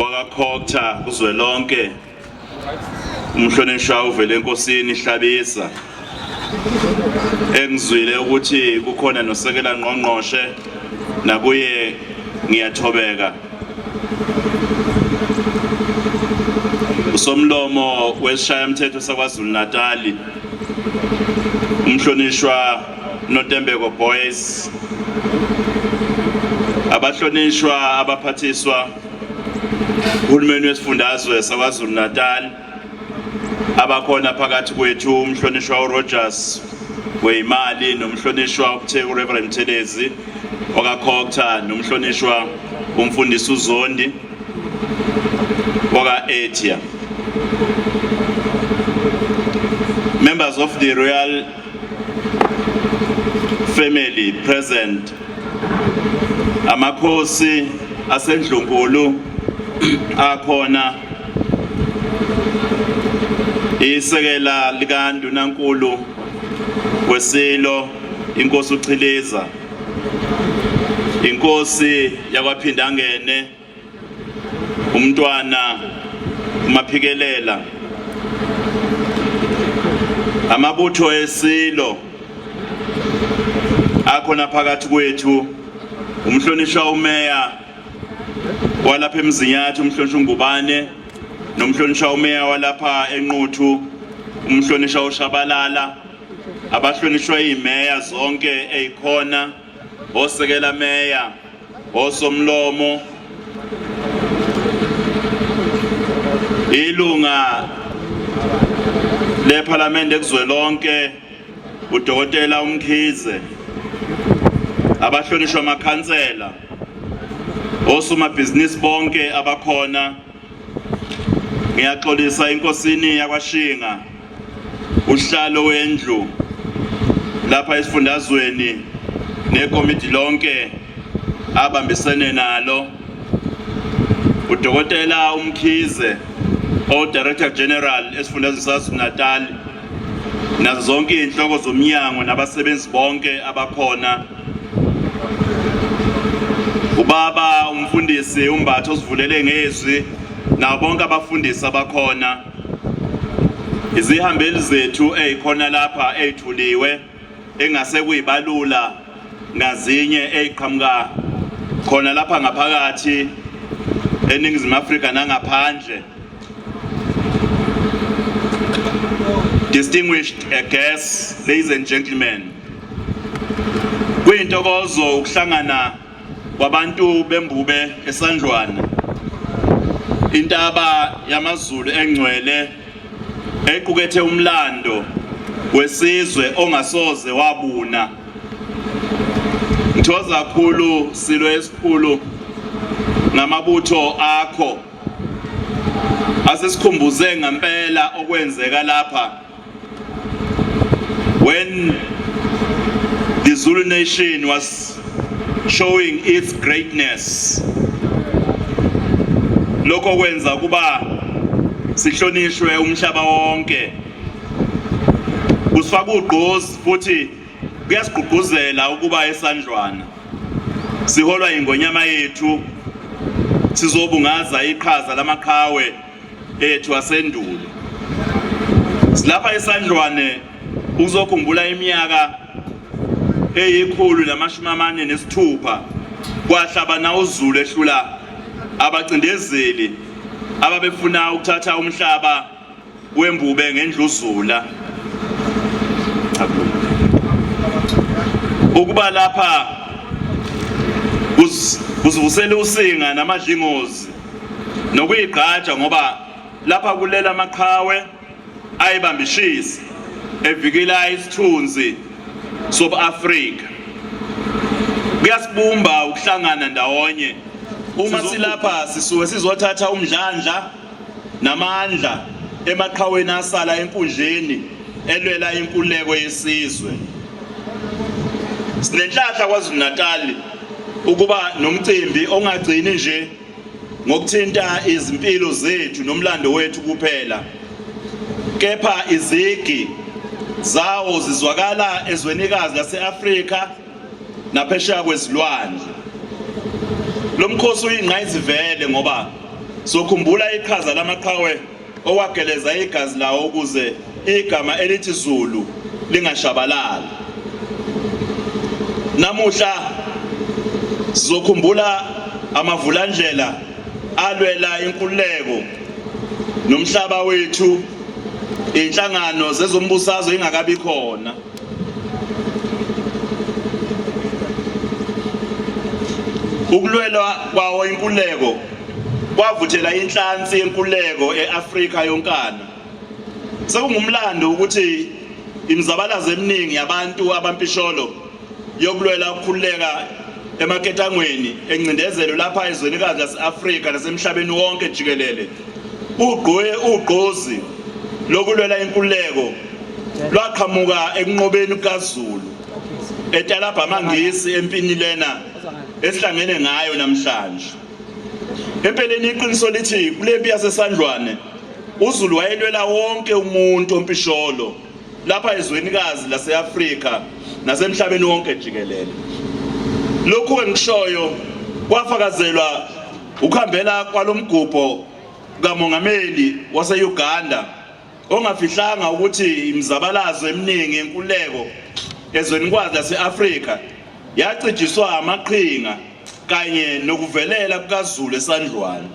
wakakhokta kuzwelonke umhlonishwa uvele enkosini Hlabisa engizwile ukuthi kukhona nosekela ngqongqoshe nakuye ngiyathobeka. Usomlomo wesishayamthetho saKwaZulu Natal umhlonishwa Notembeko Boys, abahlonishwa abaphathiswa uhulumeni wesifundazwe saKwaZulu Natal, abakhona phakathi kwethu umhlonishwa uRogers weimali nomhlonishwa uReverend Mthelezi wakakhokta nomhlonishwa umfundisi uZondi waka-Etia. Members of the royal family present, amakhosi asendlunkulu akhona, isekela likaNdunankulu wesilo inkosi uChileza, inkosi yakwaPhindangene, umntwana uMaphikelela, amabutho esilo akhona phakathi kwethu, umhlonishwa umeya walapha eMzinyathi umhlonishwa uNgubane nomhlonishwa umeya walapha eNquthu umhlonishwa uShabalala, abahlonishwa imeya zonke ezikhona, osekela meya, osomlomo, ilunga leParliament ekuzwelonke uDokotela uMkhize, abahlonishwa amakhansela, osomabhizinisi bonke abakhona. Ngiyaxolisa inkosini yakwaShinga, uhlalo wendlu lapha esifundazweni nekomiti lonke abambisene nalo, uDokotela uMkhize o-Director General esifundazweni saKwaZulu Natal, nazo zonke inhloko zomnyango nabasebenzi bonke abakhona, ubaba umfundisi uMbatho osivulele ngezwi nabo bonke abafundisi abakhona, izihambeli zethu ezikhona lapha ezithuliwe engase kuyibalula ngazinye eziqhamuka khona lapha ngaphakathi eNingizimu Afrika nangaphandle. Distinguished guests, ladies and gentlemen, kuyintokozo ukuhlangana kwabantu bembube eSandlwana, intaba yamaZulu engcwele equkethe umlando wesizwe ongasoze wabuna. Ngithokoza kakhulu silo esikhulu ngamabutho akho asesikhumbuze ngempela okwenzeka lapha when the Zulu nation was showing its greatness. Lokho kwenza kuba sihlonishwe umhlaba wonke, usifaka ugqozi futhi kuyasigqugquzela ukuba eSandlwana siholwa ingonyama yethu, sizobungaza iqhaza lamaqhawe ethu asendulo. Silapha eSandlwane ukuzokhumbula iminyaka eyi146 kwahlabana uZulu ehlula abacindezeli ababefuna ukuthatha umhlaba wembube ngendluzula. Ukuba lapha kuzivusela usinga namadlingozi nokuyigqaja ngoba lapha kulela amaqhawe ayibambishisa evikela isithunzi sobuAfrika. Kuyasibumba ukuhlangana ndawonye uma silapha sisuke sizothatha umdlandla namandla emaqhaweni asala enkundleni elwela inkululeko yesizwe. Sinenhlahla KwaZulu Natal ukuba nomcimbi ongagcini nje ngokuthinta izimpilo zethu nomlando wethu kuphela, kepha izigi zawo zizwakala ezwenikazi laseAfrika naphesheya kwezilwandle. Lo mkhosi uyingqayizivele ngoba sokhumbula iqhaza lamaqhawe owageleza igazi lawo ukuze igama elithi Zulu lingashabalali. Namuhla sizokhumbula amavulandlela alwela inkululeko nomhlaba wethu inhlangano zezombusazwe ingakabi khona. Ukulwela kwawo inkululeko kwavuthela inhlansi yenkululeko eAfrika yonkana. Sekungumlando ukuthi imizabalazo eminingi yabantu abampisholo yokulwela ukukhululeka emaketangweni encindezelo lapha ezwenikazi laseAfrika nasemhlabeni wonke jikelele. Ugqozi lokulwela inkululeko lwaqhamuka ekunqobeni kaZulu eTalabha Mangisi empini lena esihlangene ngayo namhlanje. Empeleni iqiniso lithi kulempi yaseSandlwane uZulu wayelwela wonke umuntu ompisholo lapha ezwenikazi laseAfrika nasemhlabeni wonke jikelele. Lokhu engishoyo kwafakazelwa ukuhambela kwalomgubho kamongameli waseUganda ongafihlanga ukuthi imizabalazo eminingi yenkululeko ezwenikazi laseAfrika yacijiswa amaqhinga kanye nokuvelela kukaZulu eSandlwane.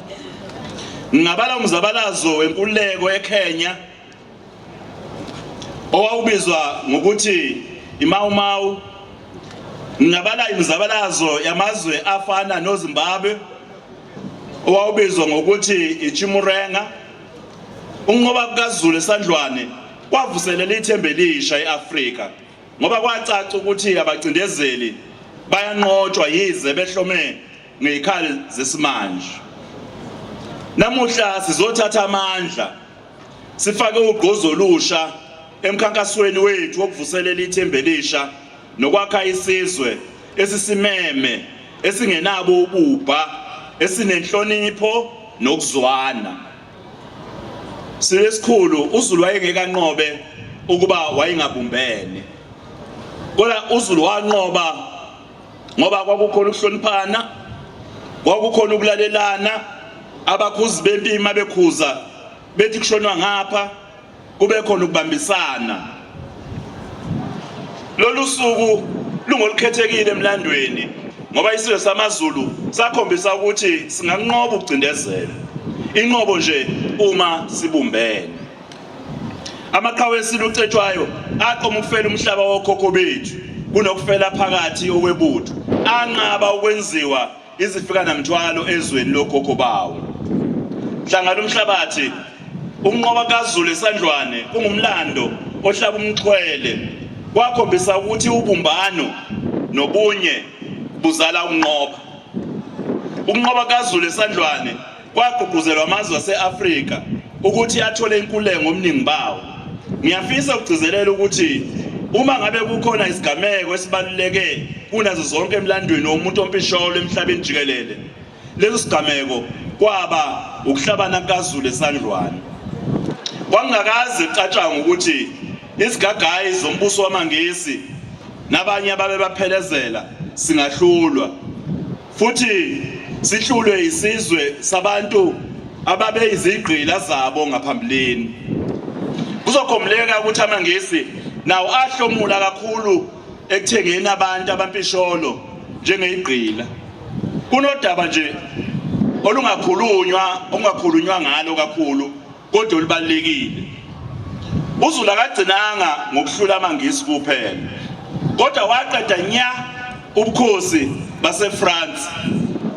Ngingabala umzabalazo wenkululeko eKenya owawubizwa ngokuthi iMau Mau. Ngingabala imizabalazo yamazwe afana noZimbabwe owawubizwa ngokuthi iChimurenga. Ukunqoba kukaZulu eSandlwane kwavuselela ithemba elisha eAfrika ngoba kwacaca ukuthi abacindezeli bayanqotshwa yize behlome ngezikhali zesimanje. Namuhla sizothatha amandla sifake ugqozi olusha emkhankasweni wethu wokuvuselela ithemba elisha nokwakha isizwe esisimeme esingenabo ububha esinenhlonipho nokuzwana. Silesikhulu uZulu wayengekanqobe ukuba wayengabumbene. Kodwa uZulu wanqoba ngoba kwakukhona ukuhloniphana, kwakukhona ukulalelana, abakhuzi bempima bekhuza bethi kushonwa ngapha kube khona ukubambisana. Lolu suku lungolukhethekile emlandweni ngoba isizwe samaZulu sakhombisa ukuthi singanqoba ukucindezela. Inqobo nje uma sibumbene. Amaqhawe esilucetshwayo aqoma ukufela umhlaba wokhokho bethu kunokufela phakathi okwebutho anqaba ukwenziwa izifika namthwalo ezweni lokhokho bawo. Hlangana umhlabathi ukunqoba kaZulu eSandlwane kungumlando ohlaba umxhwele kwakhombisa ukuthi ubumbano nobunye buzala ukunqoba. Ukunqoba kaZulu eSandlwane kwagqugquzelwa amazwe aseAfrika ukuthi athole inkululeko ngomningi bawo. Ngiyafisa ukugcizelela ukuthi uma ngabe kukhona isigameko esibaluleke kunazo zonke emlandweni womuntu ompisholo emhlabeni jikelele, leso sigameko kwaba ukuhlabana kaZulu eSandlwane. Kwangakaze kucatshangwe ukuthi isigagayi zombuso wamaNgisi nabanye ababe baphelezela singahlulwa futhi sihlulwe isizwe sabantu ababe izigqila zabo ngaphambilini. Kuzokhomleka ukuthi amaNgisi nawo ahlomula kakhulu ekuthengeni abantu abampisholo njengezigqila. Kunodaba nje ongakhulunywa ngalo kakhulu kodwa olubalekile. uZulu akagcinanga ngokuhlula amaNgisi kuphela kodwa waqeda nya ubukhosi baseFrance.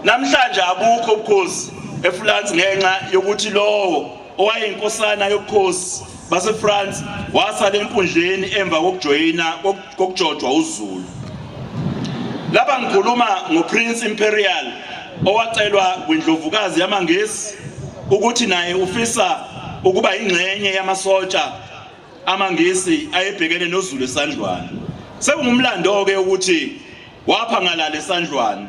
Namhlanje abukho ubukhosi eFrance ngenxa yokuthi lowo owayeyinkosana yobukhosi baseFrance wasala enkundleni emva kokujojwa uZulu. Lapha ngikhuluma ngoPrince Imperial owacelwa kwindlovukazi yamaNgisi ukuthi naye ufisa ukuba ingxenye yamasotsha amaNgisi ayebhekene noZulu eSandlwane. Sekungumlando ke ukuthi waphangalala eSandlwane.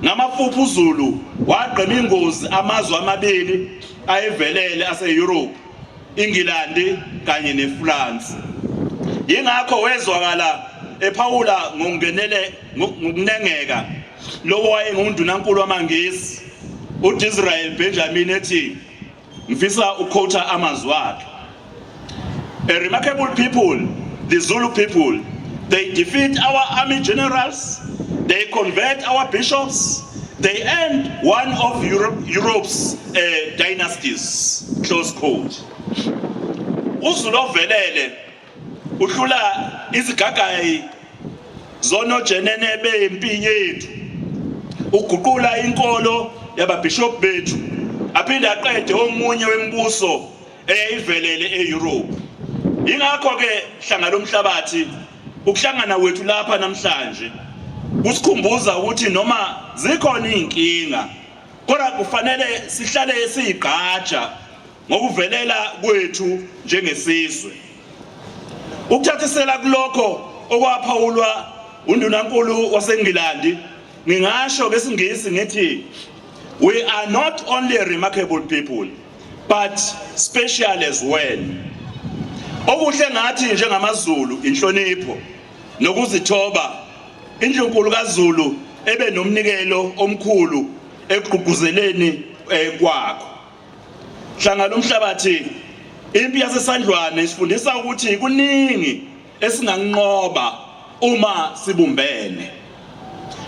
Ngamafuphi uZulu waqema ingozi amazwe amabili ayevelele aseEurope, England kanye neFrance. Yingakho wezwakala ephawula ngokungenele ngokunengeka lowo wayengundunankulu wamaNgisi uDisrael Benjamin ethi ngifisa uquote amazwi akhe. A remarkable people, the Zulu people, they defeat our army generals, they convert our bishops, they end one of Europe's dynasties, close quote. uZulu ovelele uhlula izigagayi zonojenene bempi yethu, uguqula inkolo yababishop bethu, aphinde aqede omunye wembuso eyayivelele eEurope. Ingakho ke hlanga lomhlabathi ukuhlangana wethu lapha namhlanje kusikhumbuza ukuthi noma zikhona izinkinga kodwa kufanele sihlale sigqaja ngokuvelela kwethu njengesizwe. Ukuthathisela kulokho okwaphawulwa undunankulu waseNgilandi, ngingasho ngesingisi ngithi we are not only a remarkable people but special as well. Okuhle ngathi njengamaZulu inhlonipho nokuzithoba, indlunkulu kaZulu ebe nomnikelo omkhulu ekugquzeleni kwakho. Hlanga lomhlabathi impi yasesandlwane isifundisa ukuthi kuningi esinganqoba uma sibumbene.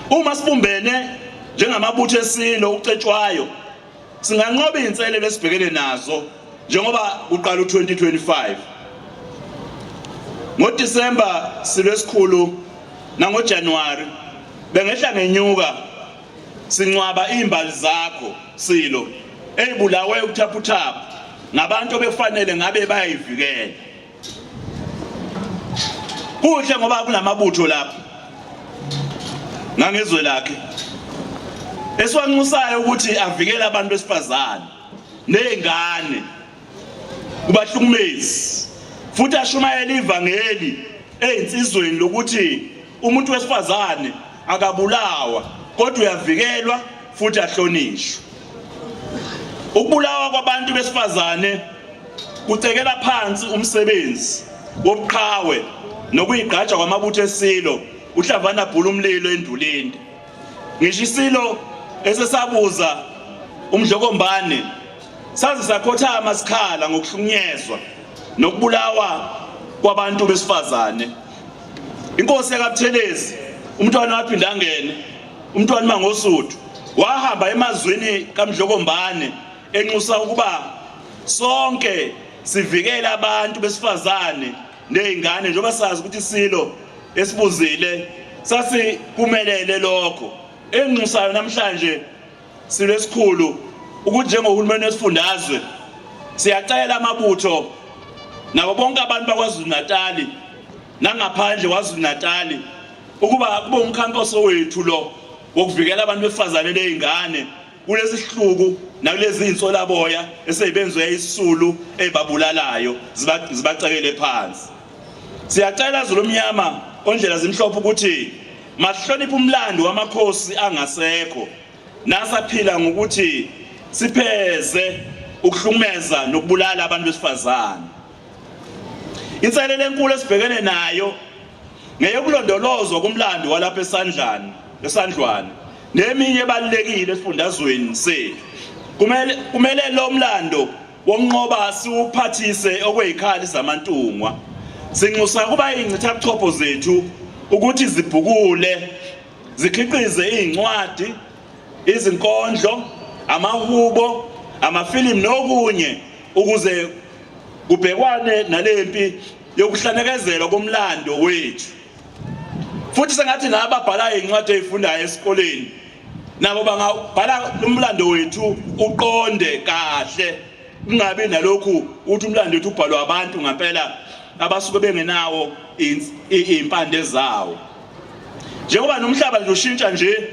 Uma sibumbene njengamabutho esilo ucetshwayo singanqoba izinselelo esibhekene nazo njengoba kuqala u2025. NgoDisemba silesikhulu nangoJanuwari bengehla ngenyuka sincwaba izimbali zakho silo eyibulawe ukuthaphutaphu ngabantu obefanele ngabe bayivikela. Kuhle ngoba kunamabutho lapha ngangezwe lakhe esiwanxusayo ukuthi avikele abantu besifazane nezingane kubahlukumezi, futhi ashumayela ivangeli ezinsizweni lokuthi umuntu wesifazane akabulawa kodwa uyavikelwa futhi ahlonishwe. Ukubulawa kwabantu besifazane kucekela phansi umsebenzi wobuqhawe nokuyigqaja kwamabutho esilo uHlavana bhula umlilo endulini. Ngisho isilo esesabuza uMdlokombane saze sakhothama sikhala ngokuhlukunyezwa nokubulawa kwabantu besifazane. Inkosi yaKaButhelezi umntwana waphinda angene, umntwana mangosuthu wahamba emazweni kaMdlokombane enxusa ukuba sonke sivikele abantu besifazane nezingane njengoba sazi ukuthi isilo esibuzile sasikumelele lokho. Enxusayo namhlanje silo esikhulu ukuthi njengohulumeni wesifundazwe siyacela amabutho nabo bonke abantu bakwaZulu Natali nangaphandle kwaZulu Natali ukuba kube umkhankaso wethu lo wokuvikela abantu besifazane nezingane kulesi sihluku nakulezi insolaboya esezibenzwe isisulu ebabulalayo zibacekele phansi. Siyacela Zulu omnyama ondlela zimhlophe ukuthi masihloniphe umlando wamakhosi angasekho nasaphila ngokuthi sipheze ukuhlumeza nokubulala abantu besifazane. Inselelo enkulu esibhekene nayo ngeyokulondolozwa kumlando walapha esandlwane neminye ebalekile esifundazweni sethu. Kumele lo mlando wonqoba siwuphathise okwezikhali zamantungwa. Sinxusa kuba izicithabuchopho zethu ukuthi zibhukule, zikhiqize izincwadi, izinkondlo, amahubo, amafilimu nokunye ukuze kubhekwane nalempi yokuhlanekezelwa komlando wethu. Futhi sengathi nababhala izincwadi ezifundayo esikoleni nabo bangabhala umlando wethu uqonde kahle, kungabi nalokhu ukuthi umlando wethu ubhalwa abantu ngempela abasuke bengenawo impande zawo. Njengoba nomhlaba nje ushintsha nje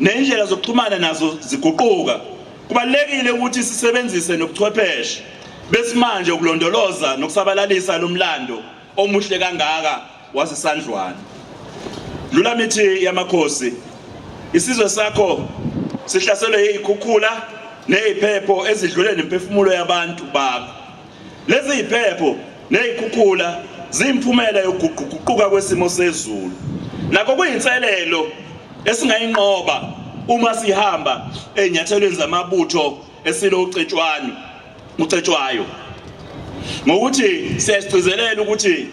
neindlela zokuxhumana nazo ziguquka, kubalekile ukuthi sisebenzise nobuchwepheshe besimanje ukulondoloza nokusabalalisa lo mlando omuhle kangaka wasesandlwane. Dlula mithi yamakhosi, isizwe sakho sihlaselwe izikhukhula neziphepho ezidlule nemphefumulo yabantu bakho. Lezi ziphepho nezikhukhula zimphumela yokuguquka kwesimo sezulu. Nakho kuyinselelo esingayinqoba uma sihamba ezinyathelweni zamabutho esilo ucetshwayo ngokuthi siyasicezelela ukuthi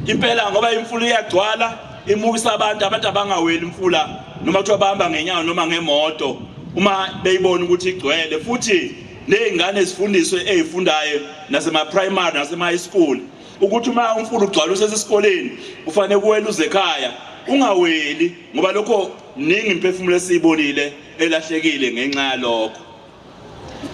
impela ngoba imfula iyagcwala imukisa abantu abangaweli imfula noma kuthiwa bahamba ngenyawo noma ngemoto uma beyibona ukuthi igcwele futhi nezingane zifundiswe ezifundayo nasema primary nasema high school ukuthi uma umfula ugcwala usesikoleni ufanele kuwela uze ekhaya ungaweli ngoba lokho ningi imphefumulo esiyibonile elahlekile ngenxa yalokho.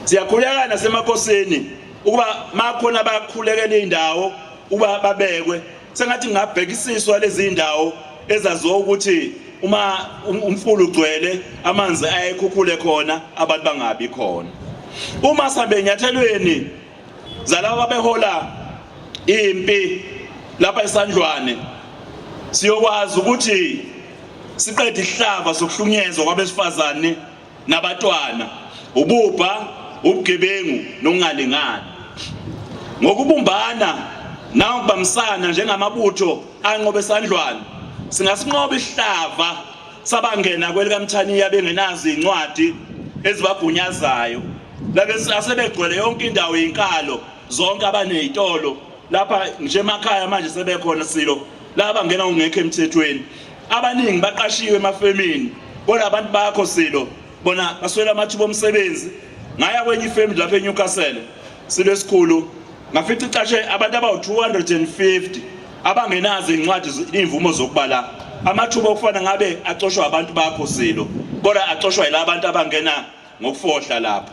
Siyakhuleka nasemakhosini ukuba makhona abakhulekela indawo uba babekwe sengathi ngabhekisiswa lezi indawo ezaziwa ukuthi uma umfula ugcwele amanzi ayekhukhule khona abantu bangabi khona. Uma sabe enyathelweni zalabo abehola impi lapha eSandlwane siyokwazi ukuthi siqede ihlava sokuhlunyezwa kwabesifazane nabatwana ububha ubugebengu nokungalingani ngokubumbana nangokubambisana njengamabutho anqobe eSandlwane singasinqoba ihlava sabangena kwelikaMthaniya bengenazi incwadi ezibagunyazayo lake asebegcwele yonke indawo yinkalo zonke abanezitolo lapha nje emakhaya manje sebekhona silo laba ngena ungekho emthethweni abaningi baqashiwe emafemini kodwa abantu bakho silo bona baswela amathuba omsebenzi ngaya kwenye ifamily lapha eNewcastle silo esikhulu ngafica icashe abantu abawu250 abangenazo incwadi imvumo zokubala amathuba okufana ngabe acoshwa abantu bakho silo kodwa acoshwa yilabo abantu abangena ngokufohla lapha.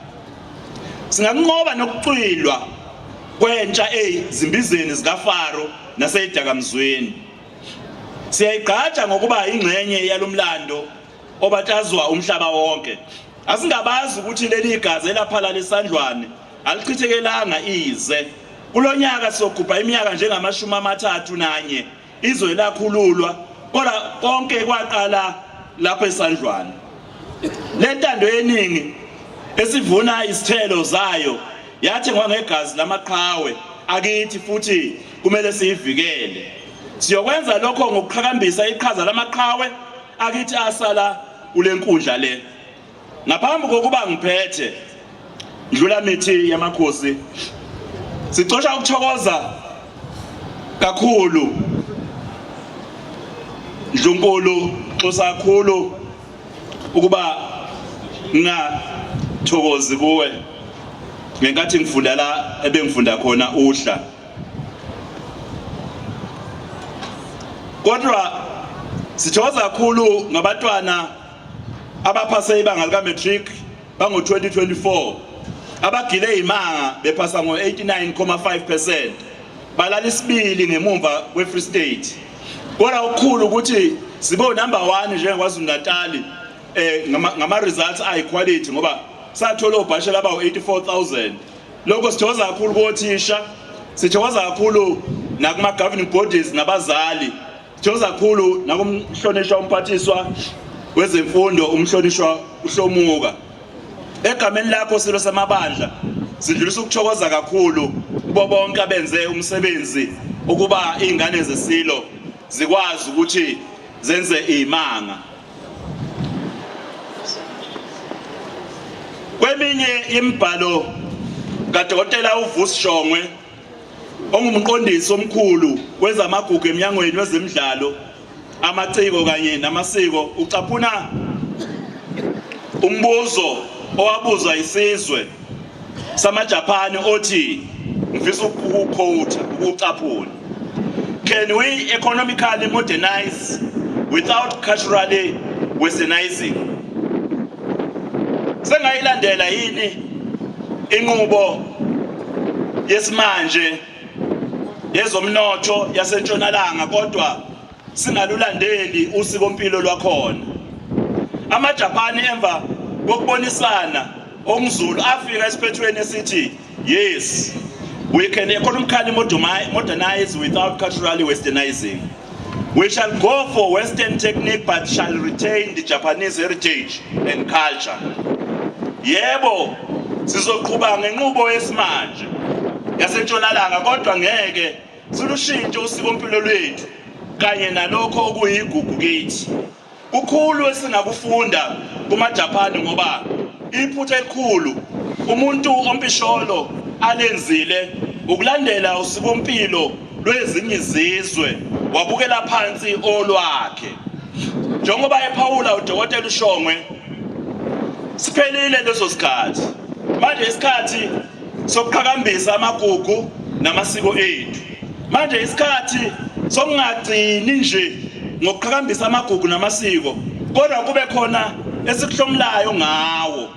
Singanqoba nokucwilwa kwentsha ezimbizeni zikaFaro naseyidakamzweni. Siyayigqaja ngokuba ingxenye yalomlando obatazwa umhlaba wonke. Asingabazi ukuthi leli igazi elaphala leSandlwane alichithekelanga ize. Kulonyaka sokugubha iminyaka njengama31 izwe lakhululwa kodwa konke kwaqala lapha eSandlwane. Lentando yeningi esivuna isithelo zayo yathengwa ngegazi lamaqhawe akithi futhi kumele siyivikele. Siyokwenza lokho ngokuqhakambisa iqhaza lamaqhawe akithi asala kulenkundla le. Ngaphambi kokuba ngiphethe ndlula mithi yamakhosi sicosha ukuthokoza kakhulu Ndlunkulu xosa kakhulu ukuba ngathokozi kuwe ngenkathi ngifunda la ebengifunda khona uhla kodwa sithokoza kakhulu ngabatwana abaphase ibanga lika matric bango 2024 abagile imanga bephasa ngo 89.5% balala isibili ngemumva kweFree State kodwa ukukhulu ukuthi sibe number 1 njengeKwaZulu Natal ngama results ay quality ngoba sathola obhashe laba 84,000 lokho sithokoza kakhulu kothisha sithokoza kakhulu nakuma governing bodies nabazali sithokoza kakhulu nakumhlonishwa umphathiswa wezemfundo umhlonishwa uHlomuka egameni lakho silo samabandla sidlulisa ukuthokoza kakhulu kubo bonke abenze umsebenzi ukuba izingane zesilo zikwazi ukuthi zenze imanga. Kweminye imibhalo kaDokotela uVusi Shongwe ongumqondisi omkhulu wezamagugu eminyangweni wezemidlalo amaciko kanye namasiko ucaphuna umbuzo owabuzwa isizwe samaJapan othi ngifisa ukuquote ukucaphuna. Can we economically modernize without culturally westernizing? Sengayilandela yini inqubo yesimanje yezomnotho yaseNtshonalanga kodwa singalulandeli usikompilo lwakhona. AmaJapan emva kokubonisana ongizulu afika esiphethweni esithi yes we can economically modernize without culturally westernizing. We shall go for Western technique but shall retain the Japanese heritage and culture. Yebo sizoqhubeka ngenqubo yesimanje yaseNtshonalanga kodwa ngeke silushintshe usikompilo lwethu kanye nalokho okuyigugu kithi. kukhulu esingakufunda kumaJapani ngoba iphutha elikhulu umuntu ompisholo alenzile ukulandela usikompilo lwezinye izizwe wabukela phansi olwakhe. Njengoba ePaula uDokotela uShongwe siphelile leso sikhathi. Manje isikhathi sokuqhakambisa amagugu namasiko ethu. Manje isikhathi sokungagcini nje ngokuqhakambisa amagugu namasiko kodwa kube khona esikuhlomulayo ngawo.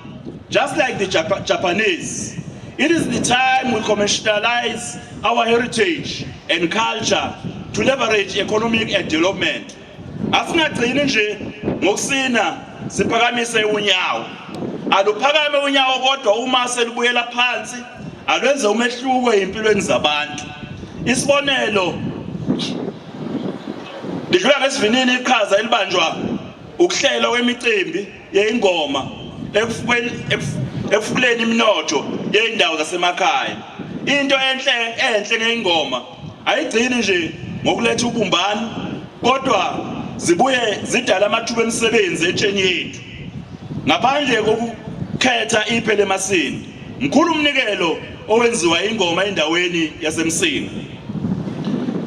Just like the Japanese, it is the time we commercialize our heritage and culture to leverage economic development. Asingagcini nje ngokusina siphakamise unyawo. Aluphakame unyawo kodwa uma selibuyela phansi alwenze umehluko empilweni zabantu. Isibonelo lidlula ngesivinini iqhaza elibanjwa ukuhlela kwemicimbi yeingoma ekufuleni iminotho yeindawo zasemakhaya. Into enhle ngeingoma ayigcini nje ngokuletha ubumbano kodwa zibuye zidala amathuba emisebenzi etsheni yethu. Ngaphandle kokukhetha iphele emasini, mkhulu umnikelo owenziwa ingoma endaweni yasemsini.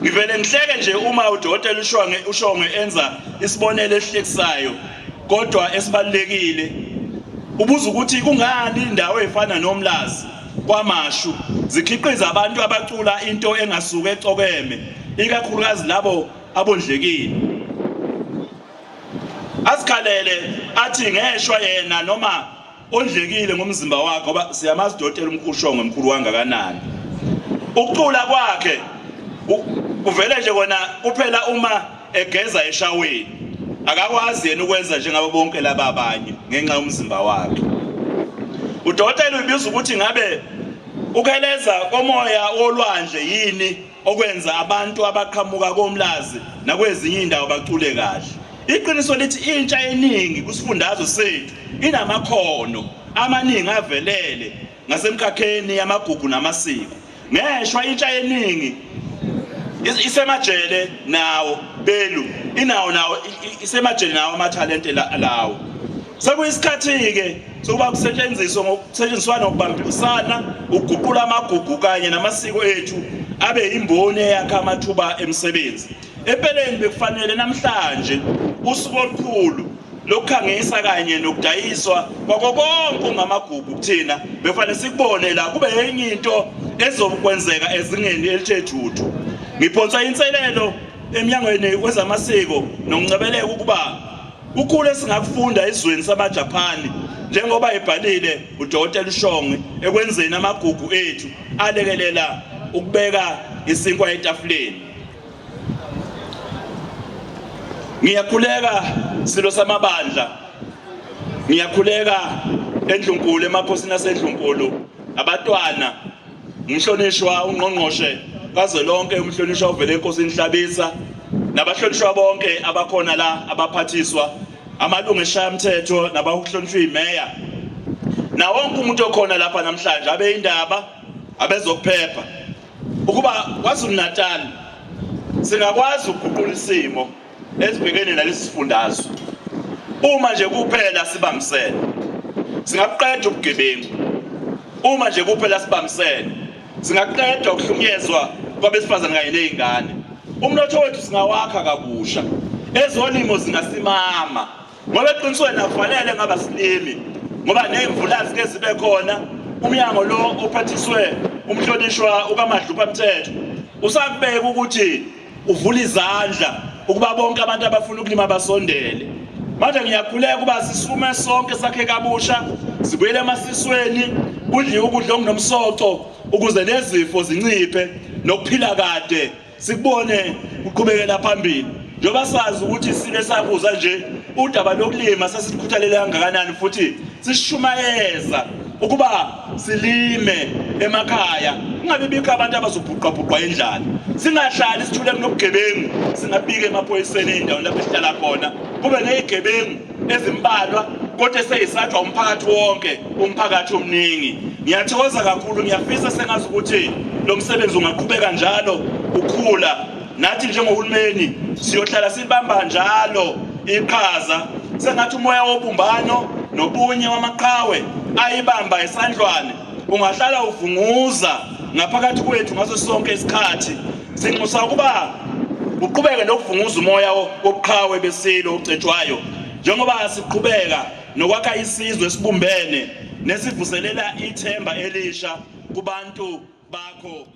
Ngivele ngihleke nje uma uDokotela uShongwe enza isibonelo esihlekisayo kodwa esibalekile. Ubuza ukuthi kungani indawo ezifana noMlazi kwaMashu zikhiqiza abantu abacula into engasuke ecokeme, ikakhulukazi labo abondlekile. Asikhalele athi ngeshwa yena noma ondlekile ngomzimba wakhe ngoba siyamazi uDokotela uShongwe mkhulu kangakanani. Ukucula kwakhe kuvele nje kona kuphela uma egeza eshaweni. Akakwazi yena ukwenza njengabo bonke laba abanye ngenxa yomzimba wakhe. uDokotela ubiza ukuthi ngabe ukheleza komoya wolwandle yini okwenza abantu abaqhamuka koMlazi nakwezinye indawo bacule kahle. Iqiniso lithi intsha eningi kusifundazwe sethu inamakhono amaningi avelele ngasemkhakheni yamagugu namasiko. Ngeshwa intsha eningi isemajele nawo belu inawo isemajele nawo amathalente lawo. Sekuyisikhathi ke sokuba kusetshenziswa ngokusetshenziswana ngokubambisana ukuguqula amagugu kanye namasiko ethu abe imboni eyakha amathuba emisebenzi. Empeleni bekufanele namhlanje usuku olukhulu lokukhangisa kanye nokudayiswa kwakho konke ngamagugu kuthina bekufanele sikubone la kube yenye into ezokwenzeka ezingeni elithethuthu. Ngiphonsa inselelo eminyangweni wezamasiko nokuncebeleka ukuba ukhulu esingakufunda ezweni samaJapani njengoba ebhalile uDokotela uShongwe ekwenzeni amagugu ethu alekelela ukubeka isinkwa etafuleni. Ngiyakhuleka silo samabandla, ngiyakhuleka eNdlunkulu emakhosini aseNdlunkulu abatwana umhlonishwa ungqongqoshe kazwelonke umhlonishwa uvele enkosini Hlabisa nabahlonishwa bonke abakhona la abaphathiswa amalungu eshayamthetho nabahlonishwa imeya na wonke umuntu okhona lapha namhlanje abe indaba abezokuphepha ukuba kwaZulu Natal singakwazi ukuguqula isimo esibhekene nalesi sifundazwe uma nje kuphela sibambisene. Singaqeda ubugebengu uma nje kuphela sibambisene. Singaqeda ukuhlunyezwa kwabesifazane kanye nezingane. Umnotho wethu singawakha kabusha. Ezolimo zingasimama ngoba eqinisweni nakufanele ngaba silimi ngoba nezimvulazi ke zibe khona. Umnyango lo ophathiswe umhlonishwa ukaMadlupha Mthetho usakubeka ukuthi uvula izandla ukuba bonke abantu abafuna ukulima basondele. Manje ngiyakhuleka kuba sisume sonke sakhe kabusha sibuyele emasisweni kudliwe ukudla okunomsoco ukuze nezifo zinciphe nokuphila kade sikubone uqhubekela phambili. Njoba sazi ukuthi sile sakuza nje udaba lokulima sesikhuthalele kangakanani futhi sishumayeza ukuba silime emakhaya kungabe bikho abantu abazobhuqabhuqa endlala. Singahlali sithule kunobugebengu singabika emaphoyiseni endawo lapho sihlala khona kube nezigebengu ezimbalwa kodwa seyisathwa umphakathi wonke umphakathi omningi. Ngiyathokoza kakhulu, ngiyafisa sengazi ukuthi lo msebenzi ungaqhubeka njalo ukhula. Nathi njengohulumeni siyohlala sibamba njalo iqhaza sengathi umoya wobumbano nobunye wamaqhawe ayibamba esandlwane ungahlala uvunguza ngaphakathi kwethu ngaso sonke isikhathi. Sinxusa ukuba uqhubeke nokuvunguza umoya wobuqhawe besilo ocetshwayo njengoba siqhubeka nokwakha isizwe esibumbene nesivuselela ithemba elisha kubantu bakho.